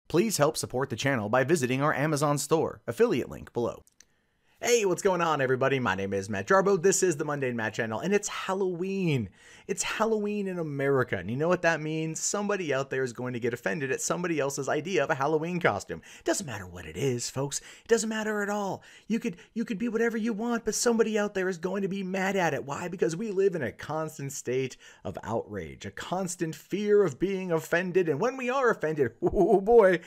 Please help support the channel by visiting our Amazon store, affiliate link below. Hey, what's going on, everybody? My name is Matt Jarbo. This is the Mundane Matt channel, and it's Halloween. It's Halloween in America, and you know what that means? Somebody out there is going to get offended at somebody else's idea of a Halloween costume. It doesn't matter what it is, folks. It doesn't matter at all. You could be whatever you want, but somebody out there is going to be mad at it. Why? Because we live in a constant state of outrage, a constant fear of being offended, and when we are offended, oh boy,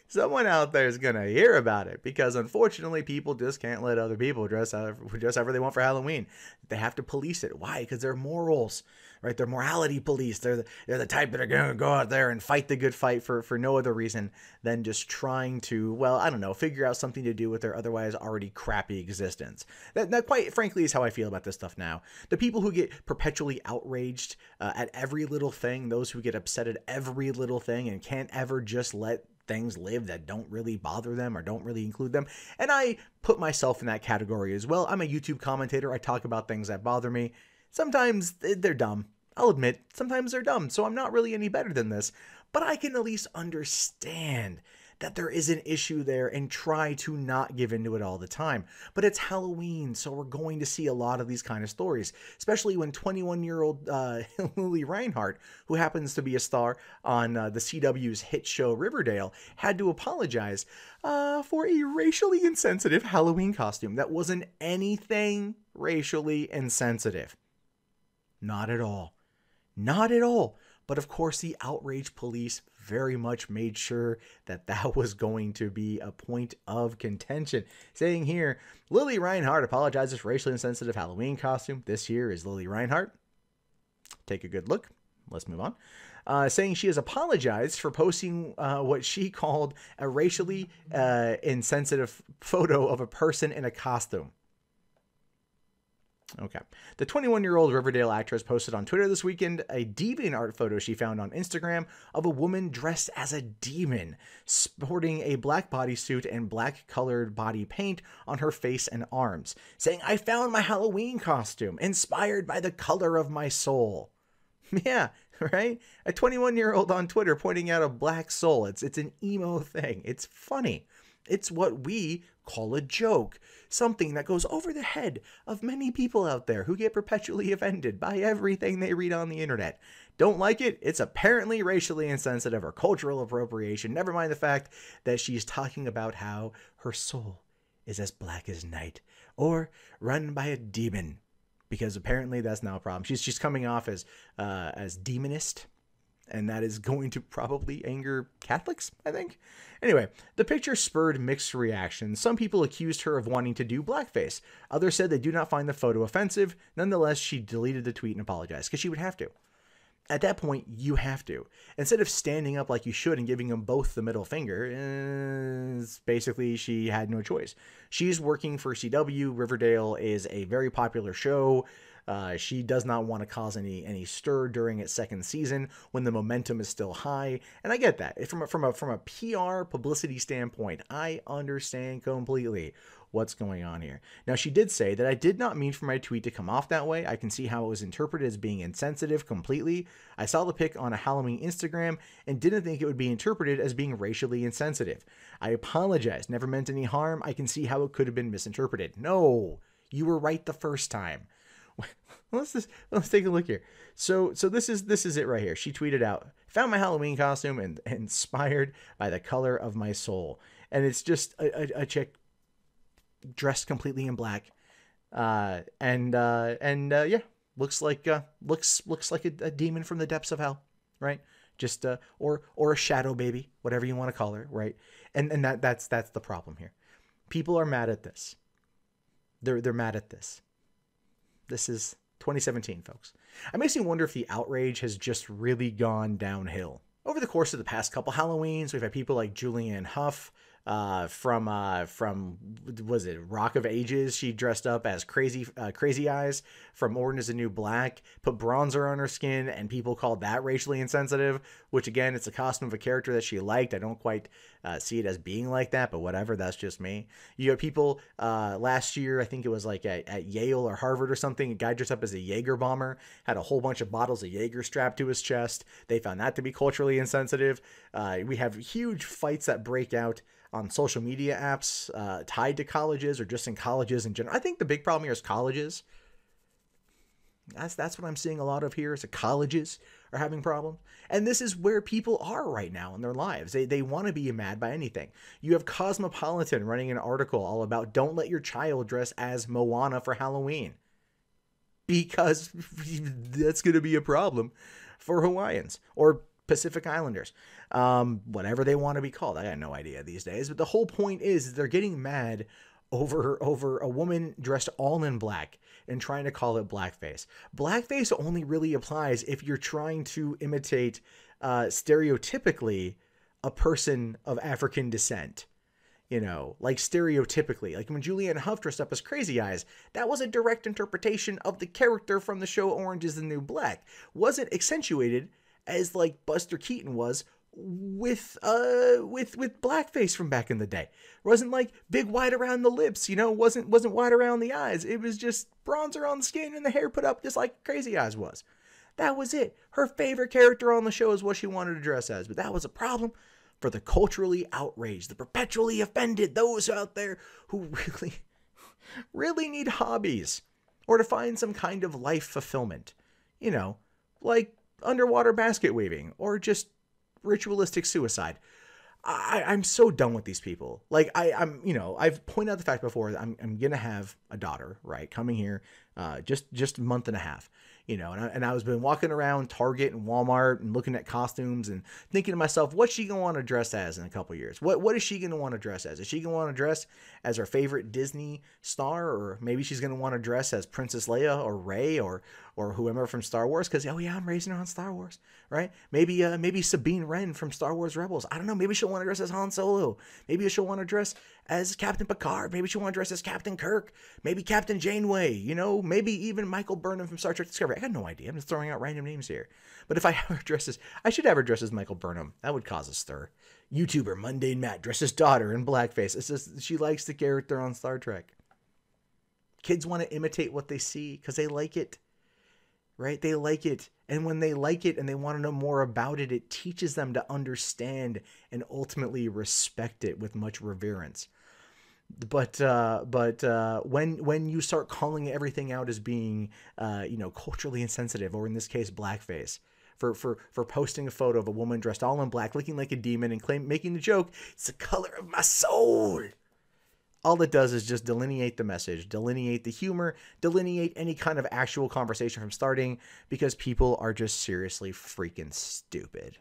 someone out there is going to hear about it, because unfortunately people just can't let other people dress however they want for Halloween. They have to police it. Why? Because they're morals, right? They're morality police. They're the type that are going to go out there and fight the good fight for no other reason than just trying to, well, I don't know, figure out something to do with their otherwise already crappy existence. That quite frankly is how I feel about this stuff now. The people who get perpetually outraged at every little thing, those who get upset at every little thing and can't ever just let things live that don't really bother them or don't really include them. And I put myself in that category as well. I'm a YouTube commentator. I talk about things that bother me. Sometimes they're dumb. I'll admit, sometimes they're dumb. So I'm not really any better than this, but I can at least understand that there is an issue there and try to not give into it all the time. But it's Halloween, so we're going to see a lot of these kind of stories, especially when 21-year-old Lili Reinhart, who happens to be a star on the CW's hit show Riverdale, had to apologize for a racially insensitive Halloween costume that wasn't anything racially insensitive. Not at all. Not at all. But of course, the outrage police very much made sure that that was going to be a point of contention. Saying here, Lili Reinhart apologizes for racially insensitive Halloween costume. This year is Lili Reinhart. Take a good look. Let's move on. Saying she has apologized for posting what she called a racially insensitive photo of a person in a costume. Okay. The 21-year-old Riverdale actress posted on Twitter this weekend a DeviantArt photo she found on Instagram of a woman dressed as a demon, sporting a black bodysuit and black-colored body paint on her face and arms, saying, "I found my Halloween costume, inspired by the color of my soul." Yeah, right? A 21-year-old on Twitter pointing out a black soul. It's an emo thing. It's funny. It's what we call a joke, something that goes over the head of many people out there who get perpetually offended by everything they read on the internet. Don't like it? It's apparently racially insensitive or cultural appropriation. Never mind the fact that she's talking about how her soul is as black as night or run by a demon, because apparently that's now a problem. She's coming off as demonist, and that is going to probably anger Catholics, I think. Anyway, the picture spurred mixed reactions. Some people accused her of wanting to do blackface. Others said they do not find the photo offensive. Nonetheless, she deleted the tweet and apologized, because she would have to. At that point, you have to. Instead of standing up like you should and giving them both the middle finger, basically she had no choice. She's working for CW. Riverdale is a very popular show. She does not want to cause any stir during its second season when the momentum is still high, and I get that. From a PR publicity standpoint, I understand completely what's going on here. Now, she did say that I did not mean for my tweet to come off that way. I can see how it was interpreted as being insensitive completely. I saw the pic on a Halloween Instagram and didn't think it would be interpreted as being racially insensitive. I apologize. Never meant any harm. I can see how it could have been misinterpreted. No, you were right the first time. Let's take a look here. So this is it right here. She tweeted out, "Found my Halloween costume and inspired by the color of my soul." And it's just a chick dressed completely in black, yeah, looks like a demon from the depths of hell, right? Just or a shadow baby, whatever you want to call her, right? And that's the problem here. People are mad at this. They're mad at this. This is 2017, folks. It makes me wonder if the outrage has just really gone downhill. Over the course of the past couple Halloweens, we've had people like Julianne Hough from was it Rock of Ages? She dressed up as Crazy Eyes from Orange is the New Black, put bronzer on her skin, and people called that racially insensitive, which again, it's a costume of a character that she liked. I don't quite see it as being like that, but whatever, that's just me. You have people last year, I think it was like at Yale or Harvard or something, a guy dressed up as a Jaeger bomber, had a whole bunch of bottles of Jaeger strapped to his chest. They found that to be culturally insensitive. We have huge fights that break out on social media apps tied to colleges or just in colleges in general. I think the big problem here is colleges. That's what I'm seeing a lot of here, is that colleges are having problems. And this is where people are right now in their lives. They want to be mad by anything. You have Cosmopolitan running an article all about don't let your child dress as Moana for Halloween, because that's going to be a problem for Hawaiians or Pacific Islanders, whatever they want to be called. I got no idea these days, but the whole point is they're getting mad over a woman dressed all in black and trying to call it blackface. Blackface only really applies if you're trying to imitate stereotypically a person of African descent. You know, like stereotypically, like when Julianne Hough dressed up as Crazy Eyes, that was a direct interpretation of the character from the show Orange is the New Black. Wasn't accentuated as like Buster Keaton was with blackface from back in the day. Wasn't like big white around the lips, you know, wasn't white around the eyes. It was just bronzer on the skin and the hair put up just like Crazy Eyes was. That was it. Her favorite character on the show is what she wanted to dress as, but that was a problem for the culturally outraged, the perpetually offended, those out there who really need hobbies or to find some kind of life fulfillment, you know, like underwater basket weaving or just ritualistic suicide. I'm so done with these people. Like I'm, you know, I've pointed out the fact before that I'm gonna have a daughter, right, coming here, just a month and a half, you know, and I was been walking around Target and Walmart and looking at costumes and thinking to myself, what's she gonna want to dress as in a couple years? What is she gonna want to dress as? Is she gonna want to dress as her favorite Disney star, or maybe she's gonna want to dress as Princess Leia or Rey or whoever from Star Wars? Because oh yeah, I'm raising her on Star Wars, right? Maybe Sabine Wren from Star Wars Rebels. I don't know. Maybe she'll want to dress as Han Solo. Maybe she'll want to dress as Captain Picard. Maybe she'll want to dress as Captain Kirk. Maybe Captain Janeway. You know, maybe even Michael Burnham from Star Trek Discovery. I got no idea. I'm just throwing out random names here. But if I have her dress as, I should have her dress as Michael Burnham. That would cause a stir. YouTuber Mundane Matt dresses daughter in blackface. It's just she likes the character on Star Trek. Kids want to imitate what they see because they like it. Right? They like it. And when they like it and they want to know more about it, it teaches them to understand and ultimately respect it with much reverence. But when you start calling everything out as being, you know, culturally insensitive, or in this case, blackface, for posting a photo of a woman dressed all in black, looking like a demon and making the joke, it's the color of my soul. All it does is just delineate the message, delineate the humor, delineate any kind of actual conversation from starting, because people are just seriously freaking stupid.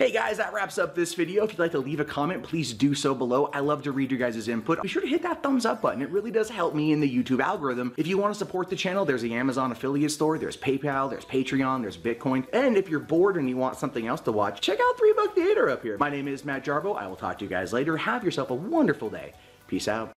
Hey guys, that wraps up this video. If you'd like to leave a comment, please do so below. I love to read your guys' input. Be sure to hit that thumbs up button. It really does help me in the YouTube algorithm. If you want to support the channel, there's the Amazon affiliate store, there's PayPal, there's Patreon, there's Bitcoin. And if you're bored and you want something else to watch, check out 3 Buck Theater up here. My name is Matt Jarbo. I will talk to you guys later. Have yourself a wonderful day. Peace out.